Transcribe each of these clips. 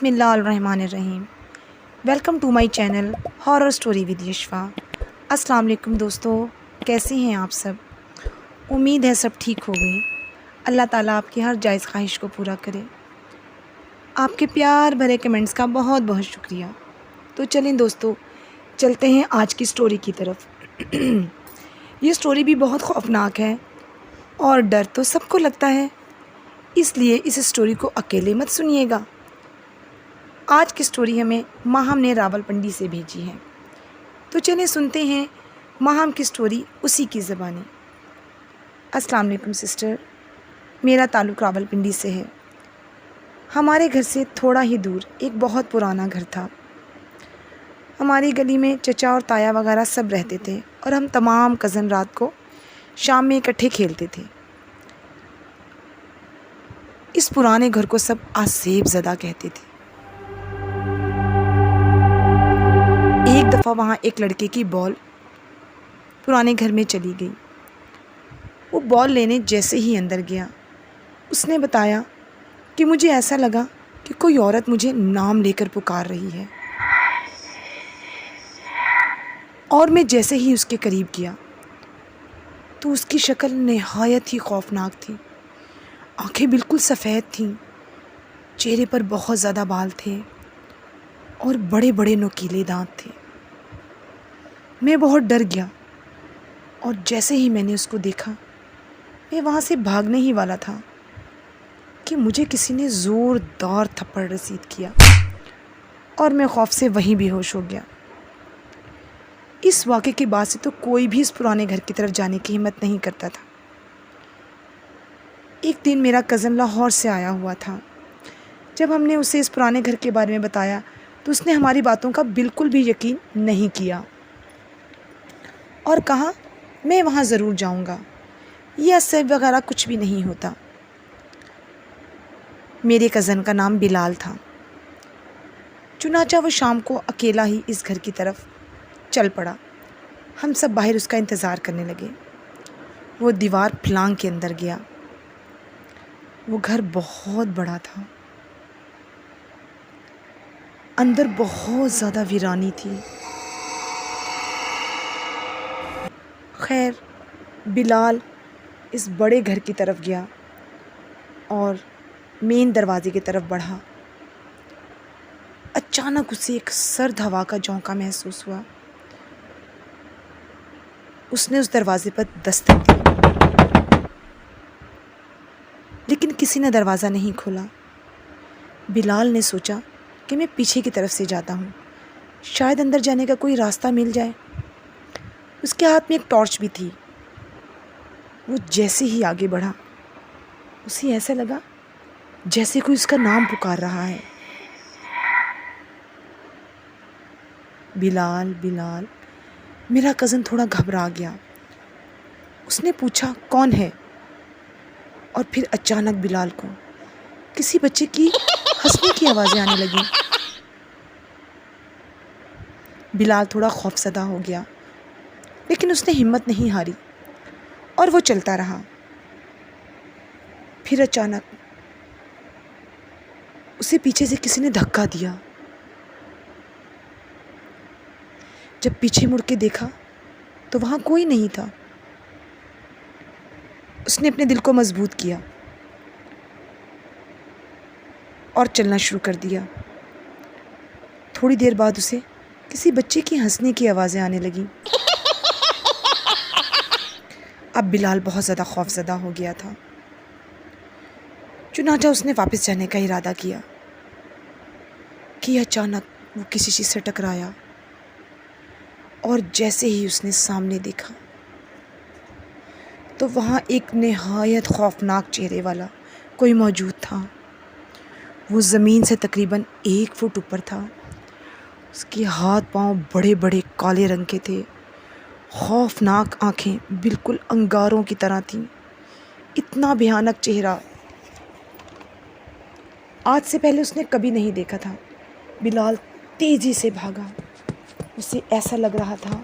بسم اللہ الرحمن الرحیم۔ Welcome to my channel horror story with Yashfa. السلام علیکم دوستو، کیسے ہیں آپ سب؟ امید ہے سب ٹھیک ہو گئے۔ اللہ تعالیٰ آپ کی ہر جائز خواہش کو پورا کرے۔ آپ کے پیار بھرے کمنٹس کا بہت بہت شکریہ۔ تو چلیں دوستو، چلتے ہیں آج کی اسٹوری کی طرف۔ یہ اسٹوری بھی بہت خوفناک ہے اور ڈر تو سب کو لگتا ہے، اس لیے اس اسٹوری کو اکیلے مت سنیے گا۔ آج کی اسٹوری ہمیں ماہم نے راول پنڈی سے بھیجی ہے، تو چلیں سنتے ہیں ماہم کی اسٹوری اسی کی زبانی۔ السلام علیکم سسٹر، میرا تعلق راول پنڈی سے ہے۔ ہمارے گھر سے تھوڑا ہی دور ایک بہت پرانا گھر تھا۔ ہماری گلی میں چچا اور تایا وغیرہ سب رہتے تھے اور ہم تمام کزن رات کو شام میں اکٹھے کھیلتے تھے۔ اس پرانے گھر کو سب آسیب زدہ کہتے تھے۔ ایک دفعہ وہاں ایک لڑکے کی بال پرانے گھر میں چلی گئی۔ وہ بال لینے جیسے ہی اندر گیا، اس نے بتایا کہ مجھے ایسا لگا کہ کوئی عورت مجھے نام لے کر پکار رہی ہے، اور میں جیسے ہی اس کے قریب گیا تو اس کی شکل نہایت ہی خوفناک تھی۔ آنکھیں بالکل سفید تھیں، چہرے پر بہت زیادہ بال تھے اور بڑے بڑے نوکیلے دانت تھے۔ میں بہت ڈر گیا اور جیسے ہی میں نے اس کو دیکھا، میں وہاں سے بھاگنے ہی والا تھا کہ مجھے کسی نے زوردار تھپڑ رسید کیا اور میں خوف سے وہیں بے ہوش ہو گیا۔ اس واقعے کے بعد سے تو کوئی بھی اس پرانے گھر کی طرف جانے کی ہمت نہیں کرتا تھا۔ ایک دن میرا کزن لاہور سے آیا ہوا تھا۔ جب ہم نے اسے اس پرانے گھر کے بارے میں بتایا تو اس نے ہماری باتوں کا بالکل بھی یقین نہیں کیا اور کہا میں وہاں ضرور جاؤں گا، یہ عصب وغیرہ کچھ بھی نہیں ہوتا۔ میرے کزن کا نام بلال تھا۔ چنانچہ وہ شام کو اکیلا ہی اس گھر کی طرف چل پڑا۔ ہم سب باہر اس کا انتظار کرنے لگے۔ وہ دیوار پھلانگ کے اندر گیا۔ وہ گھر بہت بڑا تھا، اندر بہت زیادہ ویرانی تھی۔ خیر، بلال اس بڑے گھر کی طرف گیا اور مین دروازے کی طرف بڑھا۔ اچانک اسے ایک سرد ہوا کا جھونکا محسوس ہوا۔ اس نے اس دروازے پر دستک دی، لیکن کسی نے دروازہ نہیں کھولا۔ بلال نے سوچا کہ میں پیچھے کی طرف سے جاتا ہوں، شاید اندر جانے کا کوئی راستہ مل جائے۔ اس کے ہاتھ میں ایک ٹارچ بھی تھی۔ وہ جیسے ہی آگے بڑھا، اسے ایسا لگا جیسے کوئی اس کا نام پکار رہا ہے، بلال بلال۔ میرا کزن تھوڑا گھبرا گیا۔ اس نے پوچھا کون ہے، اور پھر اچانک بلال کو کسی بچے کی ہنسنے کی آوازیں آنے لگیں۔ بلال تھوڑا خوفزدہ ہو گیا، لیکن اس نے ہمت نہیں ہاری اور وہ چلتا رہا۔ پھر اچانک اسے پیچھے سے کسی نے دھکا دیا۔ جب پیچھے مڑ کے دیکھا تو وہاں کوئی نہیں تھا۔ اس نے اپنے دل کو مضبوط کیا اور چلنا شروع کر دیا۔ تھوڑی دیر بعد اسے کسی بچے کی ہنسنے کی آوازیں آنے لگیں۔ اب بلال بہت زیادہ خوفزدہ ہو گیا تھا، چنانچہ اس نے واپس جانے کا ارادہ کیا کہ اچانک وہ کسی چیز سے ٹکرایا، اور جیسے ہی اس نے سامنے دیکھا تو وہاں ایک نہایت خوفناک چہرے والا کوئی موجود تھا۔ وہ زمین سے تقریباً 1 فٹ اوپر تھا۔ اس کے ہاتھ پاؤں بڑے بڑے کالے رنگ کے تھے، خوفناک آنکھیں بالکل انگاروں کی طرح تھیں۔ اتنا بھیانک چہرہ آج سے پہلے اس نے کبھی نہیں دیکھا تھا۔ بلال تیزی سے بھاگا۔ اسے ایسا لگ رہا تھا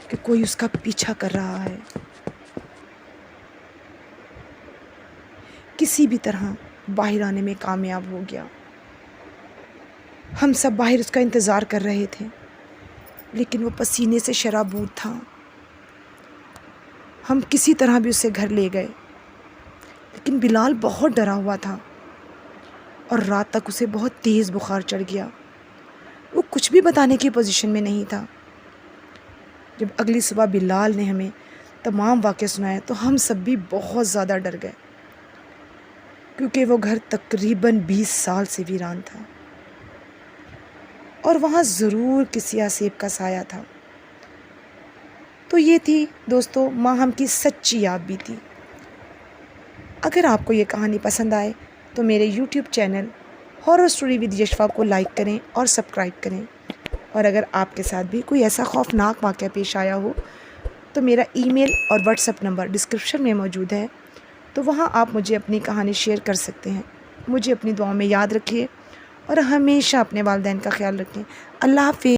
کہ کوئی اس کا پیچھا کر رہا ہے۔ کسی بھی طرح باہر آنے میں کامیاب ہو گیا۔ ہم سب باہر اس کا انتظار کر رہے تھے، لیکن وہ پسینے سے شرابور تھا۔ ہم کسی طرح بھی اسے گھر لے گئے، لیکن بلال بہت ڈرا ہوا تھا اور رات تک اسے بہت تیز بخار چڑھ گیا۔ وہ کچھ بھی بتانے کی پوزیشن میں نہیں تھا۔ جب اگلی صبح بلال نے ہمیں تمام واقعہ سنایا تو ہم سب بھی بہت زیادہ ڈر گئے، کیونکہ وہ گھر تقریباً 20 سال سے ویران تھا اور وہاں ضرور کسی آسیب کا سایہ تھا۔ تو یہ تھی دوستو ماہم کی سچی یاد بھی تھی۔ اگر آپ کو یہ کہانی پسند آئے تو میرے YouTube channel horror story with Yashfa کو لائک کریں اور سبسکرائب کریں، اور اگر آپ کے ساتھ بھی کوئی ایسا خوفناک واقعہ پیش آیا ہو تو میرا ای میل اور واٹس ایپ نمبر ڈسکرپشن میں موجود ہے، تو وہاں آپ مجھے اپنی کہانی شیئر کر سکتے ہیں۔ مجھے اپنی دعاؤں میں یاد رکھیے اور ہمیشہ اپنے والدین کا خیال رکھیں۔ اللہ حافظ۔